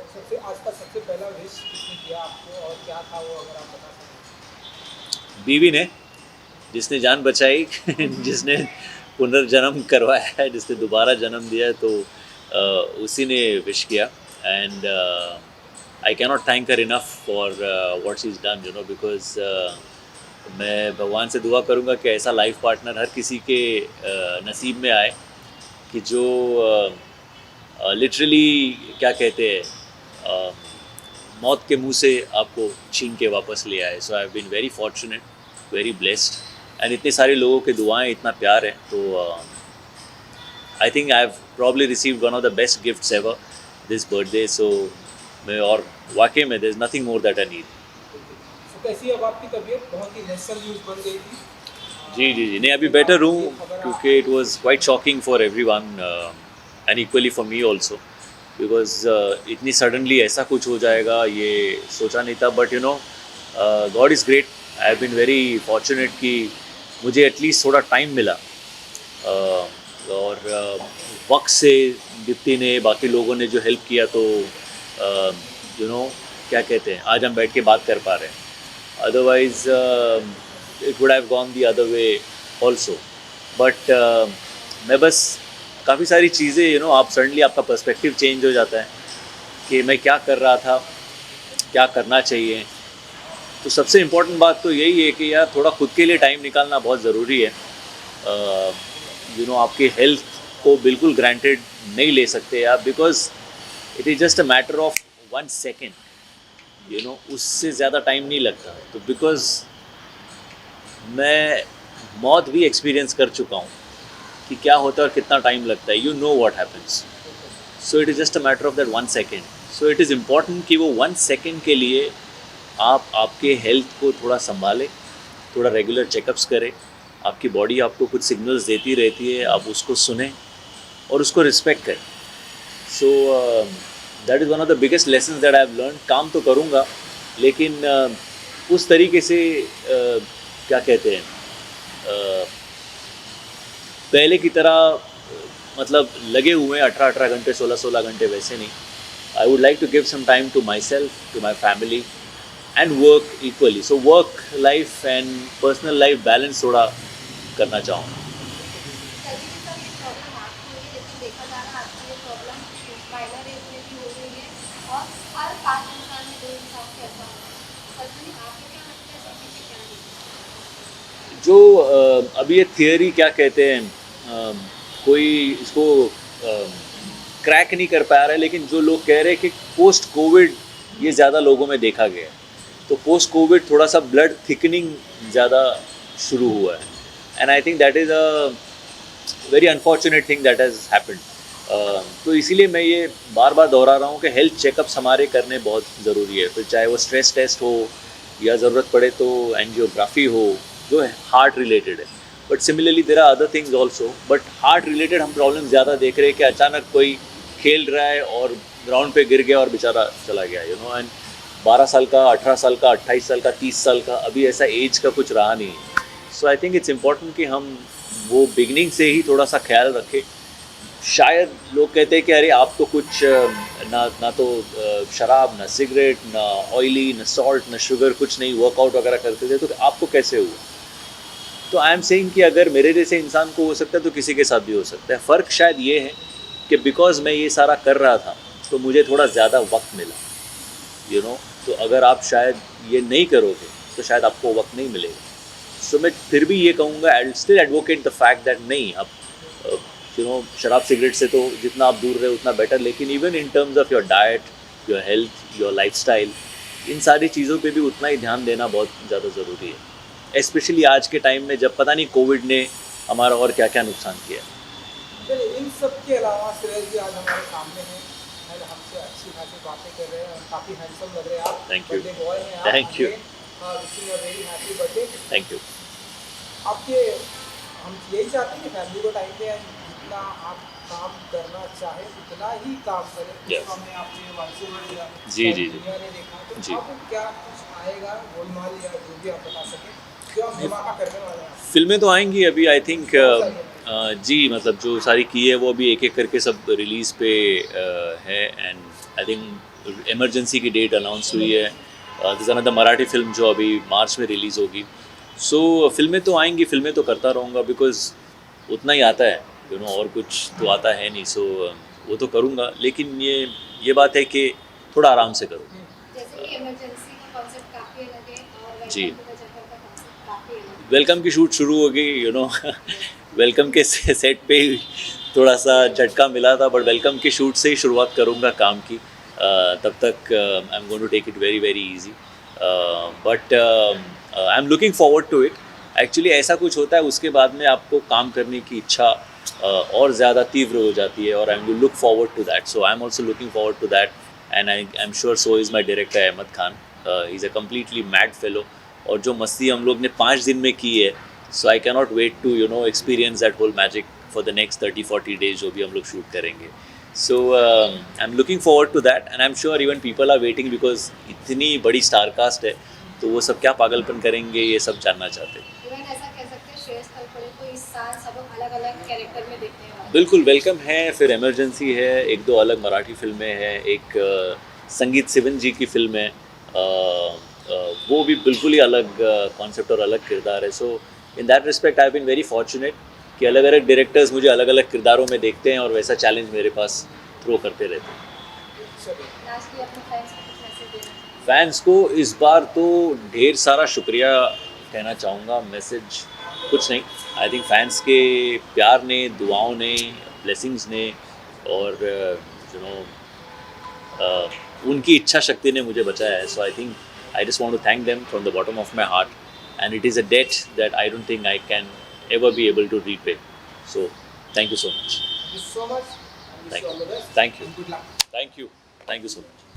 सबसे आज का सबसे पहला विश किसने किया आपको और क्या था वो, अगर आप बता सकें? बीवी ने, जिसने जान बचाई जिसने पुनर्जन्म करवाया है, जिसने दोबारा जन्म दिया है, तो उसी ने विश किया। And I cannot thank her enough for what she is done, you know, because मैं भगवान से दुआ करूँगा कि ऐसा लाइफ पार्टनर हर किसी के नसीब में आए कि जो लिटरली क्या कहते हैं, uh, मौत के मुंह से आपको छीन के वापस ले आए। So I have been very fortunate, very blessed, and इतने सारे लोगों के दुआएं, इतना प्यार है, तो I think I have probably received one of the best gifts ever this birthday. So मैं और वाकई में there is nothing more that I need. तो कैसी अब आपकी तबीयत? बहुत ही नेशनल न्यूज़ बन गई थी। जी जी जी, नहीं अभी बेटर हूँ, क्योंकि it was quite shocking for everyone and equally for me also, because इतनी सडनली ऐसा कुछ हो जाएगा ये सोचा नहीं था। But you know, God is great. I have been very fortunate कि मुझे एटलीस्ट थोड़ा टाइम मिला, और वक्त से दीप्ति ने, बाकी लोगों ने जो हेल्प किया, तो यू नो क्या कहते हैं, आज हम बैठ के बात कर पा रहे हैं। Otherwise it would have gone the other way also. But मैं बस काफ़ी सारी चीज़ें, यू नो, आप सडनली आपका पर्सपेक्टिव चेंज हो जाता है कि मैं क्या कर रहा था, क्या करना चाहिए। तो सबसे इम्पोर्टेंट बात तो यही है कि यार थोड़ा खुद के लिए टाइम निकालना बहुत ज़रूरी है। यू नो, आपकी हेल्थ को बिल्कुल ग्रांटेड नहीं ले सकते आप, because it is just a matter of 1 second, you know, उससे ज़्यादा टाइम नहीं लगता। तो बिकॉज मैं मौत भी एक्सपीरियंस कर चुका हूँ कि क्या होता है और कितना टाइम लगता है, you know what happens. So it is just a matter of that 1 second. So it is important कि वो 1 सेकेंड के लिए आप आपके हेल्थ को थोड़ा संभालें, थोड़ा रेगुलर चेकअप्स करें। आपकी बॉडी आपको कुछ सिग्नल्स देती रहती है, आप उसको सुने और उसको रिस्पेक्ट करें। So that is one of the biggest lessons that I have learn. काम तो करूँगा, लेकिन उस तरीके से क्या कहते हैं, पहले की तरह मतलब लगे हुए हैं 18-18 घंटे, 16-16 घंटे, वैसे नहीं। I would like to give some time to myself, to my family and work equally. So work life and personal life balance थोड़ा करना चाहूँगा। जो अभी ये थियरी क्या कहते हैं, कोई इसको क्रैक नहीं कर पा रहा है, लेकिन जो लोग कह रहे हैं कि पोस्ट कोविड ये ज़्यादा लोगों में देखा गया है। तो पोस्ट कोविड थोड़ा सा ब्लड थिकनिंग ज़्यादा शुरू हुआ है, and I think that is a very unfortunate thing that has happened. तो इसीलिए मैं ये बार बार दोहरा रहा हूँ कि हेल्थ चेकअप्स हमारे करने बहुत ज़रूरी है। फिर चाहे वो स्ट्रेस टेस्ट हो या ज़रूरत पड़े तो एंजियोग्राफी हो, जो हार्ट रिलेटेड है। But similarly there are other things also, but heart related हम प्रॉब्लम ज़्यादा देख रहे हैं कि अचानक कोई खेल रहा है और ग्राउंड पे गिर गया और बेचारा चला गया, यू नो। एंड 12 साल का, 18 साल का, 28 साल का, 30 साल का, अभी ऐसा एज का कुछ रहा नहीं है। So I think it's important कि हम वो बिगनिंग से ही थोड़ा सा ख्याल रखें। शायद लोग कहते हैं कि अरे आप तो कुछ ना तो शराब, ना सिगरेट, ना ऑयली, ना सॉल्ट, ना शुगर, कुछ नहीं, वर्कआउट वगैरह करते थे, तो आपको कैसे हुआ? तो आई एम सेइंग कि अगर मेरे जैसे इंसान को हो सकता है तो किसी के साथ भी हो सकता है। फ़र्क शायद ये है कि बिकॉज मैं ये सारा कर रहा था तो मुझे थोड़ा ज़्यादा वक्त मिला, यू नो। तो अगर आप शायद ये नहीं करोगे तो शायद आपको वक्त नहीं मिलेगा। सो मैं फिर भी ये कहूँगा, I still advocate the fact that नहीं, आप यू नो, शराब सिगरेट से तो जितना आप दूर रहे उतना बेटर, लेकिन even in terms of your diet, your health, your lifestyle, इन सारी चीज़ों पे भी उतना ही ध्यान देना बहुत ज़्यादा ज़रूरी है, स्पेशली आज के टाइम में जब पता नहीं कोविड ने हमारा और क्या क्या नुकसान किया। चलिए, इन सब के अलावा श्रेयस जी आज हमारे सामने हैं और हमसे अच्छी खासी बातें कर रहे हैं और काफ़ी हैंडसम लग रहे हैं आप। थैंक यू, बर्थडे बॉय हैं आप। Thank you, wishing a very happy birthday. Thank you. आपके हम यही चाहते हैं कि फैमिली को टाइम दें, जितना आप काम करना चाहें उतना ही काम करें। Yes. उसका हमने आपके वांसूवर या जी, जी, जी। दुनिया ने देखा, तो जी। अब क्या कुछ आएगा गोलमाल या जो भी आप बता सकें जो आप धमाका करने वाले हैं? फिल्में तो आएंगी अभी, आई थिंक। जी, मतलब जो सारी की है वो अभी एक एक करके सब रिलीज़ पे है, एंड आई थिंक इमरजेंसी की डेट अनाउंस हुई है. दिस अनदर मराठी फिल्म जो अभी मार्च में रिलीज़ होगी. सो फिल्में तो आएंगी, फिल्में तो करता रहूँगा बिकॉज उतना ही आता है, और कुछ तो आता है नहीं. सो वो तो करूँगा, लेकिन ये बात है कि थोड़ा आराम से करूँ. जैसे कि इमरजेंसी का कॉन्सेप्ट काफ़ी अलग है और जी. वेलकम टू द जंगल का कॉन्सेप्ट काफ़ी अलग है. वेलकम की शूट शुरू हो गई. वेलकम के सेट पे ही थोड़ा सा झटका मिला था, बट वेलकम की शूट से ही शुरुआत करूँगा काम की. तब तक I am going to take it very very easy, but I am looking forward to it. Actually ऐसा कुछ होता है, उसके बाद में आपको काम करने की इच्छा और ज़्यादा तीव्र हो जाती है, और I am look forward to that. So I am also looking forward to that, and I am sure so is my director Ahmed Khan. He is a completely mad fellow, और जो मस्ती हम लोग ने 5 दिन में की है, so I cannot wait to experience that whole magic for the next 30-40 days जो भी हम लोग शूट करेंगे. So I am looking forward to that, and I am sure even people are waiting, because इतनी बड़ी स्टार कास्ट है, तो वो सब क्या पागलपन करेंगे ये सब जानना चाहते हैं. इवन ऐसा कह सकते हैं श्रेयस तलपड़े को इस साल सब लोग अलग अलग कैरेक्टर में देखने वाले हैं. बिल्कुल. वेलकम है, फिर इमरजेंसी है, 1-2 अलग मराठी फिल्में हैं, एक संगीत सिवन जी की फिल्म है, वो भी बिल्कुल ही अलग कॉन्सेप्ट और अलग किरदार है. So in that respect I have been very fortunate कि अलग अलग डायरेक्टर्स मुझे अलग अलग किरदारों में देखते हैं, और वैसा चैलेंज मेरे पास थ्रो करते रहते हैं. लास्टली अपने फैंस को कुछ मैसेज देना चाहिए. फैंस को इस बार तो ढेर सारा शुक्रिया कहना चाहूँगा. मैसेज कुछ नहीं, आई थिंक फैंस के प्यार ने, दुआओं ने, ब्लेसिंग्स ने, और उनकी इच्छा शक्ति ने मुझे बचाया है. So I think I just want to thank them from the bottom of my heart, and it is a debt that I don't think I can ever be able to repay. So thank you so much. Thank you so much. And wish Thank you all you. the best. Thank you. And good luck. Thank you so much.